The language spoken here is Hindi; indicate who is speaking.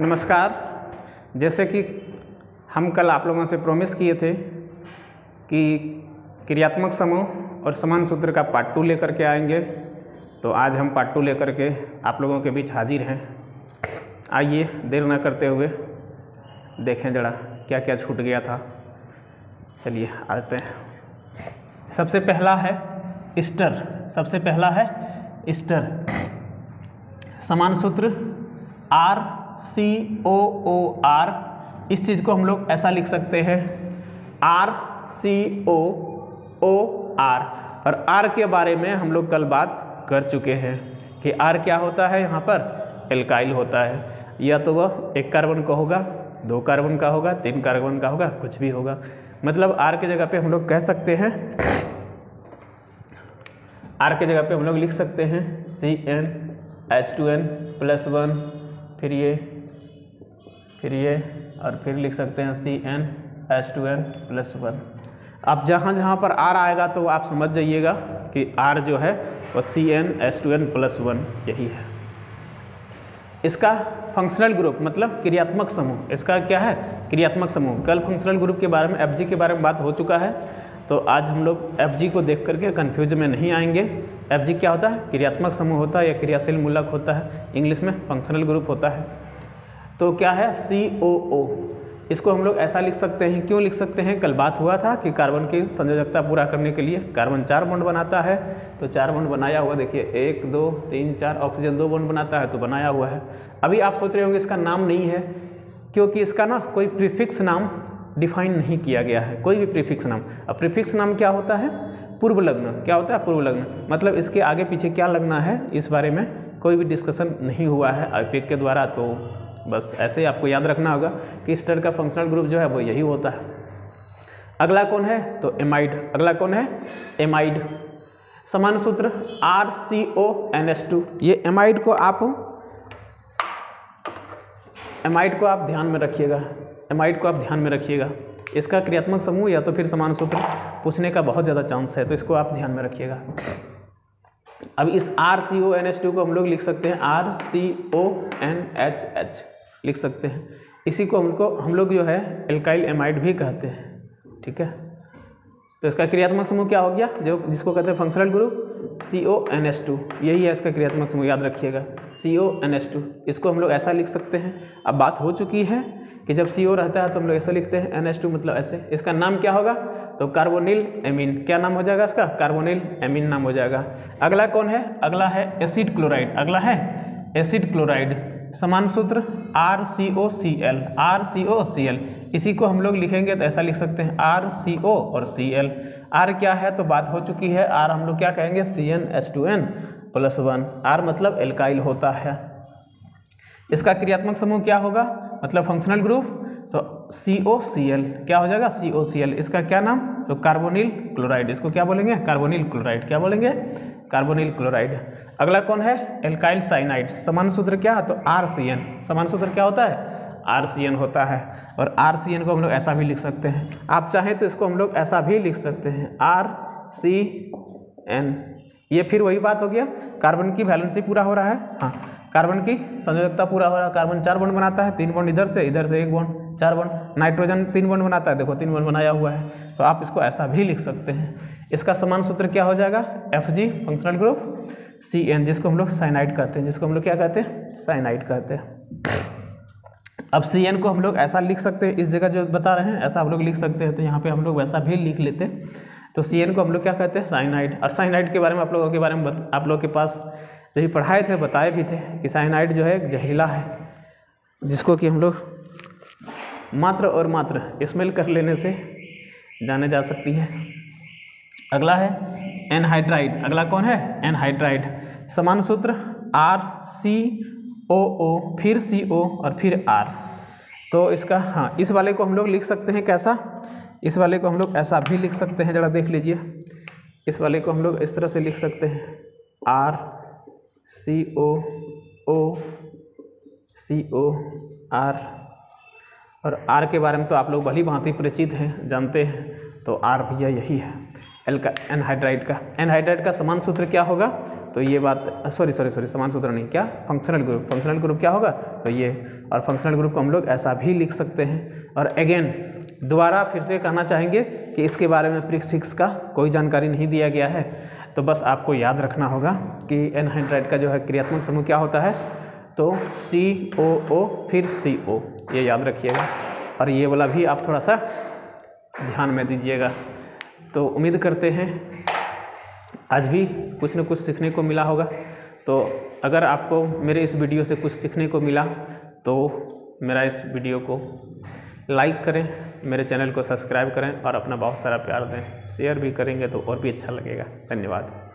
Speaker 1: नमस्कार। जैसे कि हम कल आप लोगों से प्रॉमिस किए थे कि क्रियात्मक समूह और समान सूत्र का पार्ट 2 लेकर के आएंगे, तो आज हम पार्ट 2 लेकर के आप लोगों के बीच हाजिर हैं। आइए देर न करते हुए देखें जरा क्या क्या छूट गया था। चलिए आते हैं। सबसे पहला है स्टर। समान सूत्र RCOOR। इस चीज़ को हम लोग ऐसा लिख सकते हैं RCOOR। और R के बारे में हम लोग कल बात कर चुके हैं कि R क्या होता है। यहाँ पर एल्काइल होता है, या तो वह 1 कार्बन का होगा, 2 कार्बन का होगा, 3 कार्बन का होगा, कुछ भी होगा। मतलब R के जगह पे हम लोग कह सकते हैं, R के जगह पे हम लोग लिख सकते हैं CnH2n+1, फिर ये और फिर लिख सकते हैं CnH2n+1। अब जहाँ पर R आएगा तो आप समझ जाइएगा कि R जो है वो CnH2n+1 यही है। इसका फंक्शनल ग्रुप मतलब क्रियात्मक समूह, इसका क्या है क्रियात्मक समूह। कल फंक्शनल ग्रुप के बारे में FG के बारे में बात हो चुका है, तो आज हम लोग FG को देख करके कन्फ्यूज में नहीं आएंगे। FG क्या होता है, क्रियात्मक समूह होता है या क्रियाशील मूलक होता है, इंग्लिश में फंक्शनल ग्रुप होता है। तो क्या है COO, इसको हम लोग ऐसा लिख सकते हैं। क्यों लिख सकते हैं, कल बात हुआ था कि कार्बन की संयोजकता पूरा करने के लिए कार्बन 4 बॉन्ड बनाता है, तो 4 बॉन्ड बनाया हुआ देखिए 1 2 3 4, ऑक्सीजन 2 बॉन्ड बनाता है तो बनाया हुआ है। अभी आप सोच रहे होंगे इसका नाम नहीं है, क्योंकि इसका ना कोई प्रीफिक्स नाम डिफाइन नहीं किया गया है, कोई भी प्रीफिक्स नाम। अब प्रीफिक्स नाम क्या होता है, पूर्व लग्न। क्या होता है पूर्व लग्न, मतलब इसके आगे पीछे क्या लगना है इस बारे में कोई भी डिस्कशन नहीं हुआ है IPEC के द्वारा। तो बस ऐसे ही आपको याद रखना होगा कि स्टर का फंक्शनल ग्रुप जो है वो यही होता है। अगला कौन है, तो एमाइड। अगला कौन है, एमाइड। समान सूत्र RCONH2। ये एमाइड को आप ध्यान में रखिएगा। इसका क्रियात्मक समूह या तो फिर समान सूत्र पूछने का बहुत ज़्यादा चांस है, तो इसको आप ध्यान में रखिएगा। अब इस RCONH2 को हम लोग लिख सकते हैं RCONHH लिख सकते हैं। इसी को हम लोग जो है एल्काइल एमाइड भी कहते हैं, ठीक है। तो इसका क्रियात्मक समूह क्या हो गया, जिसको कहते हैं फंक्शनल ग्रुप CONH2, यही है इसका क्रियात्मक समूह, याद रखिएगा CONH2। इसको हम लोग ऐसा लिख सकते हैं। अब बात हो चुकी है कि जब CO रहता है तो हम लोग ऐसा लिखते हैं NH2, मतलब ऐसे। इसका नाम क्या होगा, तो कार्बोनिल एमीन। क्या नाम हो जाएगा इसका, कार्बोनिल एमीन नाम हो जाएगा। अगला कौन है, अगला है एसिड क्लोराइड। अगला है एसिड क्लोराइड। समान सूत्र RCOCl। इसी को हम लोग लिखेंगे तो ऐसा लिख सकते हैं RCO और Cl। R क्या है तो बात हो चुकी है, R हम लोग क्या कहेंगे CnH2n+1। R मतलब एल्काइल होता है। इसका क्रियात्मक समूह क्या होगा, मतलब फंक्शनल ग्रुप, तो COCl। क्या हो जाएगा COCl। इसका क्या नाम, तो कार्बोनिल क्लोराइड। इसको क्या बोलेंगे, कार्बोनिल क्लोराइड। क्या बोलेंगे, कार्बोनिल क्लोराइड। अगला कौन है, एल्काइल साइनाइड। समान सूत्र क्या है, तो RCN। समान सूत्र क्या होता है, RCN होता है। और RCN को हम लोग ऐसा भी लिख सकते हैं, आप चाहें तो इसको हम लोग ऐसा भी लिख सकते हैं RCN। ये फिर वही बात हो गया, कार्बन की वैलेंसी पूरा हो रहा है, हाँ कार्बन की संयोजकता पूरा हो रहा है। कार्बन 4 बॉन्ड बनाता है, 3 बॉन्ड इधर से 1 बॉन्ड, 4 बॉन्ड। नाइट्रोजन 3 बॉन्ड बनाता है, देखो 3 बॉन्ड बनाया हुआ है, तो आप इसको ऐसा भी लिख सकते हैं। इसका समान सूत्र क्या हो जाएगा, FG फंक्शनल ग्रुप CN, जिसको हम लोग साइनाइड कहते हैं, साइनाइड कहते हैं। अब CN को हम लोग ऐसा लिख सकते हैं, इस जगह जो बता रहे हैं ऐसा हम लोग लिख सकते हैं, तो यहाँ पे हम लोग वैसा भी लिख लेते। तो CN को हम लोग क्या कहते हैं, साइनाइड। और साइनाइड के बारे में आप लोगों के पास जब पढ़ाए थे बताए भी थे कि साइनाइड जो है एक जहरीला है, जिसको कि हम लोग मात्र और मात्र स्मेल कर लेने से जाने जा सकती है। अगला है एनहाइड्राइड। अगला कौन है, एनहाइड्राइड। समान सूत्र RCOO, फिर CO और फिर R। तो इसका हाँ, इस वाले को हम लोग लिख सकते हैं कैसा, इस वाले को हम लोग ऐसा भी लिख सकते हैं, जरा देख लीजिए। इस वाले को हम लोग इस तरह से लिख सकते हैं RCOOCOR। और R के बारे में तो आप लोग भली भांति परिचित हैं, जानते हैं, तो R भैया यही है एनहाइड्राइड का। एनहाइड्राइड का समान सूत्र क्या होगा, तो ये बात सॉरी समान सूत्र नहीं, क्या फंक्शनल ग्रुप क्या होगा, तो ये, और फंक्शनल ग्रुप को हम लोग ऐसा भी लिख सकते हैं। और अगेन दोबारा फिर से कहना चाहेंगे कि इसके बारे में प्रीफिक्स का कोई जानकारी नहीं दिया गया है, तो बस आपको याद रखना होगा कि एनहाइड्राइड का जो है क्रियात्मक समूह क्या होता है, तो COO फिर CO, ये याद रखिएगा। और ये वाला भी आप थोड़ा सा ध्यान में दीजिएगा। तो उम्मीद करते हैं आज भी कुछ न कुछ सीखने को मिला होगा। तो अगर आपको मेरे इस वीडियो से कुछ सीखने को मिला तो मेरा इस वीडियो को लाइक करें, मेरे चैनल को सब्सक्राइब करें और अपना बहुत सारा प्यार दें। शेयर भी करेंगे तो और भी अच्छा लगेगा। धन्यवाद।